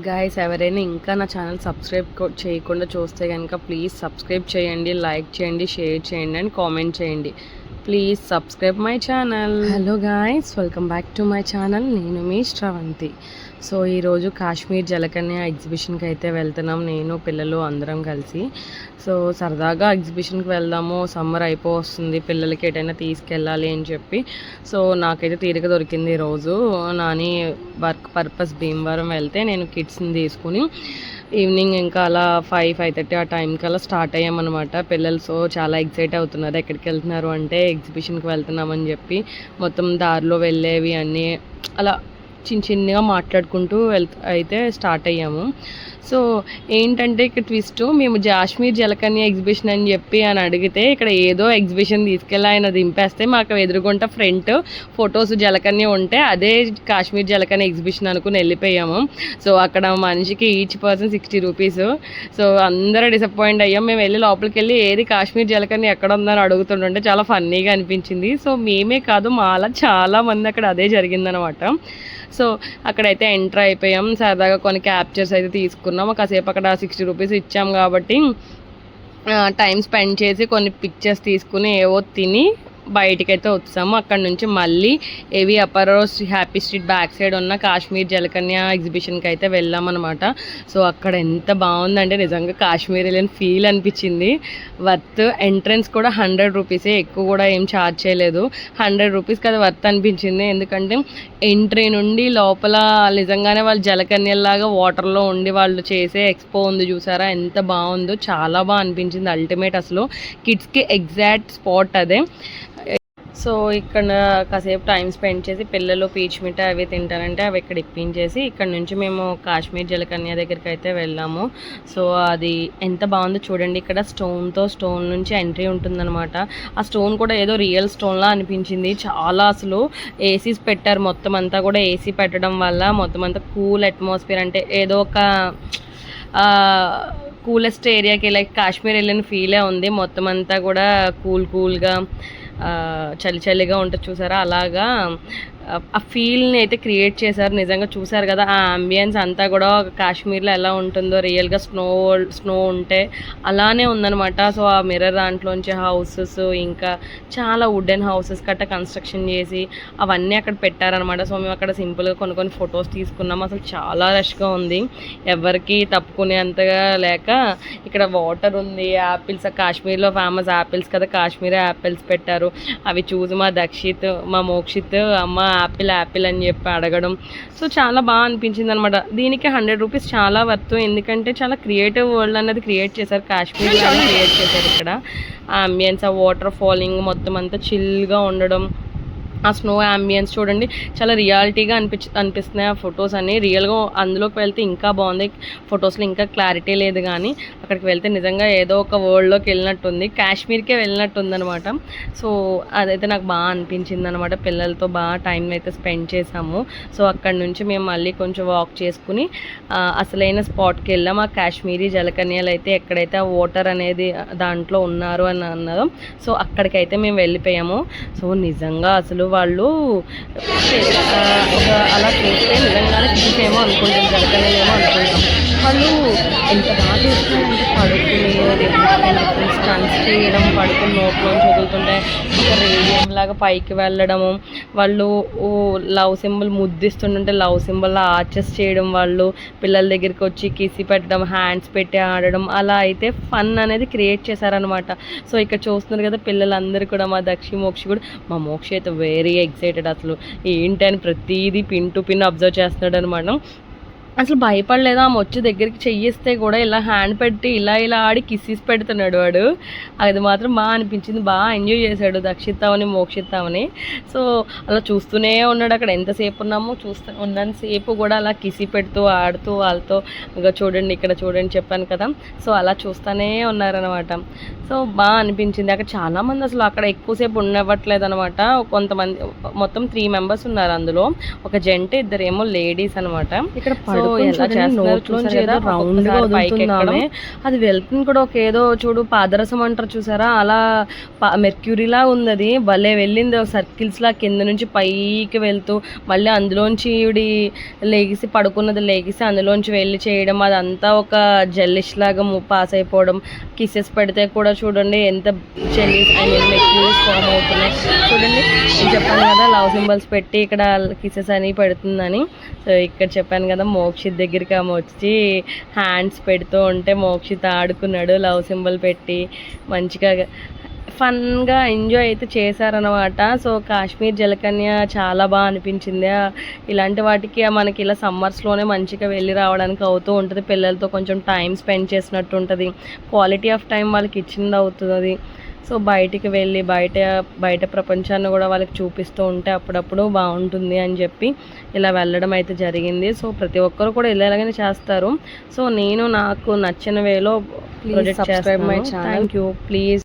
Guys ఎవరైనా ఇంకా నా ఛానల్ సబ్స్క్రైబ్ చేయకుండా చూస్తే కనుక ప్లీజ్ సబ్స్క్రైబ్ చేయండి, లైక్ చేయండి, షేర్ చేయండి అండ్ కామెంట్ చేయండి. Please subscribe my channel. Hello guys, welcome back to my channel. నేను మీ శ్రవంతి. సో ఈరోజు కాశ్మీర్ జలకన్య ఎగ్జిబిషన్కి అయితే వెళ్తున్నాం, నేను పిల్లలు అందరం కలిసి. సో సరదాగా ఎగ్జిబిషన్కి వెళ్దాము, సమ్మర్ అయిపోతుంది, పిల్లలకి ఎటైనా తీసుకెళ్ళాలి అని చెప్పి. సో నాకైతే తీరిక దొరికింది ఈరోజు. నాని వర్క్ పర్పస్ భీమవరం వెళ్తే నేను కిడ్స్ని తీసుకుని ఈవినింగ్ ఇంకా అలా 5-5:30 ఆ టైంకి అలా స్టార్ట్ అయ్యామన్నమాట. పిల్లలు సో చాలా ఎక్సైట్ అవుతున్నారు, ఎక్కడికి వెళ్తున్నారు అంటే ఎగ్జిబిషన్కి వెళ్తున్నామని చెప్పి. మొత్తం దారిలో వెళ్ళేవి అన్నీ అలా చిన్నగా మాట్లాడుకుంటూ అయితే స్టార్ట్ అయ్యాము. సో ఏంటంటే ఇక్కడ ట్విస్ట్, మేము కాశ్మీర్ జలకన్య ఎగ్జిబిషన్ అని చెప్పి అడిగితే ఇక్కడ ఏదో ఎగ్జిబిషన్ తీసుకెళ్ళి ఆయన దింపేస్తే మాకు ఎదురుగుంట ఫ్రంట్ ఫొటోస్ జలకన్య ఉంటే అదే కాశ్మీర్ జలకన్య ఎగ్జిబిషన్ అనుకుని వెళ్ళిపోయాము. సో అక్కడ మనిషికి ఈచ్ పర్సన్ 60 రూపీస్. సో అందరూ డిసప్పాయింట్ అయ్యాం. మేము వెళ్ళి లోపలికి వెళ్ళి ఏది కాశ్మీర్ జలకన్య ఎక్కడ ఉందని అడుగుతుంటే చాలా ఫన్నీగా అనిపించింది. సో మేమే కాదు, మాలా చాలామంది అక్కడ అదే జరిగిందనమాట. సో అక్కడైతే ఎంటర్ అయిపోయాం, సరదాగా కొన్ని క్యాప్చర్స్ అయితే తీసుకున్నాం. కాసేపు అక్కడ 60 రూపీస్ ఇచ్చాం కాబట్టి టైం స్పెండ్ చేసి కొన్ని పిక్చర్స్ తీసుకుని ఏవో తిని బయటికైతే వచ్చాము. అక్కడ నుంచి మళ్ళీ ఏవి అపరోస్ హ్యాపీ స్ట్రీట్ బ్యాక్ సైడ్ ఉన్న కాశ్మీర్ జలకన్య ఎగ్జిబిషన్కి అయితే వెళ్ళామన్నమాట. సో అక్కడ ఎంత బాగుందంటే నిజంగా కాశ్మీర్ వెళ్ళని ఫీల్ అనిపించింది. వర్త్ ఎంట్రన్స్ కూడా 100 రూపీసే, ఎక్కువ కూడా ఏం ఛార్జ్ చేయలేదు. 100 రూపీస్కి అది వర్త్ అనిపించింది. ఎందుకంటే ఎంట్రీ నుండి లోపల నిజంగానే వాళ్ళు జలకన్యలాగా వాటర్లో ఉండి వాళ్ళు చేసే ఎక్స్పో ఉంది చూసారా, ఎంత బాగుందో, చాలా బాగా అనిపించింది. అల్టిమేట్ అసలు కిడ్స్కి ఎగ్జాక్ట్ స్పాట్ అదే. సో ఇక్కడ కాసేపు టైం స్పెండ్ చేసి పిల్లలు పీచ్ మిఠాయి అవి తింటారంటే అవి ఇక్కడ ఇప్పించేసి ఇక్కడ నుంచి మేము కాశ్మీర్ జలకన్య దగ్గరికి అయితే వెళ్ళాము. సో అది ఎంత బాగుందో చూడండి. ఇక్కడ స్టోన్ నుంచి ఎంట్రీ ఉంటుందన్నమాట. ఆ స్టోన్ కూడా ఏదో రియల్ స్టోన్లా అనిపించింది. చాలా అసలు ఏసీస్ పెట్టారు, మొత్తం అంతా కూడా ఏసీ పెట్టడం వల్ల మొత్తం అంతా కూల్ అట్మాస్ఫియర్, అంటే ఏదో ఒక కూలెస్ట్ ఏరియాకి లైక్ కాశ్మీర్ వెళ్ళిన ఫీలే ఉంది. మొత్తం అంతా కూడా కూల్గా చలిగా ఉంటుంది చూసారా, అలాగా ఆ ఫీల్ని అయితే క్రియేట్ చేశారు. నిజంగా చూసారు కదా ఆ అంబియన్స్ అంతా కూడా కాశ్మీర్లో ఎలా ఉంటుందో రియల్గా స్నో ఉంటే అలానే ఉందనమాట. సో ఆ మిర్రర్ దాంట్లోంచి హౌసెస్, ఇంకా చాలా వుడెన్ హౌసెస్ కట్ట కన్స్ట్రక్షన్ చేసి అవన్నీ అక్కడ పెట్టారనమాట. సో మేము అక్కడ సింపుల్గా కొన్ని ఫొటోస్ తీసుకున్నాం. అసలు చాలా రష్గా ఉంది, ఎవరికి తప్పుకునేంతగా లేక. ఇక్కడ వాటర్ ఉంది, యాపిల్స్, కాశ్మీర్లో ఫేమస్ యాపిల్స్ కదా, కాశ్మీర్ యాపిల్స్ పెట్టారు. అవి చూసి మా దక్షిత్, మా మోక్షిత్ అమ్మ యాపిల్ అని చెప్పి అడగడం. సో చాలా బాగా అనిపించింది అనమాట. దీనికి 100 రూపీస్ చాలా వర్త్, ఎందుకంటే చాలా క్రియేటివ్ వరల్డ్ అనేది క్రియేట్ చేశారు, కాశ్మీర్ క్రియేట్ చేశారు. ఇక్కడ ఆ అంబియన్స్, ఆ వాటర్ ఫాలింగ్ మొత్తం అంతా చిల్గా ఉండడం, ఆ స్నో అంబియన్స్ చూడండి, చాలా రియాలిటీగా అనిపిస్తున్నాయి ఆ ఫొటోస్ అన్ని. రియల్గా అందులోకి వెళ్తే ఇంకా బాగుంది, ఫొటోస్లో ఇంకా క్లారిటీ లేదు, కానీ అక్కడికి వెళ్తే నిజంగా ఏదో ఒక వరల్డ్లోకి వెళ్ళినట్టుంది, కాశ్మీర్కే వెళ్ళినట్టుంది అనమాట. సో అదైతే నాకు బాగా అనిపించింది అనమాట. పిల్లలతో బాగా టైం అయితే స్పెండ్ చేసాము. సో అక్కడ నుంచి మేము మళ్ళీ కొంచెం వాక్ చేసుకుని అసలైన స్పాట్కి వెళ్ళాం. ఆ కాశ్మీరీ జలకన్యలు అయితే ఎక్కడైతే ఆ వాటర్ అనేది దాంట్లో ఉన్నారు అని అన్నదో, సో అక్కడికైతే మేము వెళ్ళిపోయాము. సో నిజంగా అసలు వాళ్ళు అలా చూస్తే నిజంగానే చూసేమో అనుకుంటాం, జలకన్యలేమో అనుకుంటాం. వాళ్ళు ఎంత బాగా చేస్తున్నారంటే పడుకుని స్టన్స్ చేయడం, పడుకుని నోట్లోంచి వదులుతుంటే ఒక రేడియం లాగా పైకి వెళ్ళడము, వాళ్ళు లవ్ సింబల్ ముద్దిస్తుంటే లవ్ సింబల్ ఆర్చెస్ చేయడం, వాళ్ళు పిల్లల దగ్గరికి వచ్చి కిసి పెట్టడం, హ్యాండ్స్ పెట్టి ఆడడం, అలా అయితే ఫన్ అనేది క్రియేట్ చేశారనమాట. సో ఇక్కడ చూస్తున్నారు కదా పిల్లలందరూ కూడా, మా మోక్షి కూడా, మా మోక్షి అయితే వెరీ ఎక్సైటెడ్. అసలు ఏంటని ప్రతిదీ పిన్ టు పిన్ అబ్జర్వ్ చేస్తున్నాడు అనమాట. అసలు భయపడలేదు. ఆమె వచ్చి దగ్గరికి చెయ్యిస్తే కూడా ఇలా హ్యాండ్ పెట్టి ఇలా ఆడి కిస్సీస్ పెడుతున్నాడు వాడు. అది మాత్రం బాగా అనిపించింది, బాగా ఎంజాయ్ చేశాడు దక్షిత్ మోక్షిత్. సో అలా చూస్తూనే ఉన్నాడు. అక్కడ ఎంతసేపు ఉన్నామో ఉన్నంతసేపు కూడా అలా కిసి పెడుతూ ఆడుతూ వాళ్ళతో, ఇంకా చూడండి ఇక్కడ చూడండి చెప్పాను కదా, సో అలా చూస్తూనే ఉన్నారనమాట. సో బాగా అనిపించింది. అక్కడ చాలామంది అసలు అక్కడ ఎక్కువసేపు ఉండవట్లేదు అనమాట. కొంతమంది మొత్తం 3 మెంబర్స్ ఉన్నారు, అందులో ఒక జెంట్, 2 లేడీస్ అనమాట. ఇక్కడ రౌండ్ గా వదులుతుందామే. అది వెళ్తుంది కూడా ఒక ఏదో చూడు పాదరసం అంటారు చూసారా, అలా మెర్క్యూరీలా ఉంది. అది భలే వెళ్ళింది సర్కిల్స్ లా కింద నుంచి పైకి వెళ్తూ, మళ్ళీ అందులోంచి ఈవిడి లేగిసి పడుకున్నది లేగిసి అందులోంచి వెళ్ళి చేయడం, అదంతా ఒక జెల్లిష్ లాగా పాస్ అయిపోవడం. కిసెస్ పెడితే కూడా చూడండి ఎంత జెల్లీస్ మెర్క్యూరీస్ ఫామ్ అవుతున్నాయి. చూడండి నేను చెప్పాను కదా లవ్ సింబల్స్ పెట్టి ఇక్కడ కిసెస్ అని పెడుతుందని. సో ఇక్కడ చెప్పాను కదా మోక్షిత్ దగ్గరికి ఆమె వచ్చి హ్యాండ్స్ పెడుతూ ఉంటే మోక్షిత్ ఆడుకున్నాడు లవ్ సింబల్ పెట్టి. మంచిగా ఫన్గా ఎంజాయ్ అయితే చేశారనమాట. సో కాశ్మీర్ జలకన్య చాలా బాగా అనిపించింది. ఇలాంటి వాటికి మనకి ఇలా సమ్మర్స్లోనే మంచిగా వెళ్ళి రావడానికి అవుతూ ఉంటుంది. పిల్లలతో కొంచెం టైం స్పెండ్ చేసినట్టు ఉంటుంది, క్వాలిటీ ఆఫ్ టైం వాళ్ళకి ఇచ్చింది అవుతుంది. సో బయటికి వెళ్ళి బయట ప్రపంచాన్ని కూడా వాళ్ళకి చూపిస్తూ ఉంటే అప్పుడప్పుడు బాగుంటుంది అని చెప్పి ఇలా వెళ్ళడం అయితే జరిగింది. సో ప్రతి ఒక్కరు కూడా ఇలాగనే చేస్తారు. సో నేను నాకు నచ్చిన వేలో ప్రొజెక్ట్ చేస్తాను. Thank you. ప్లీజ్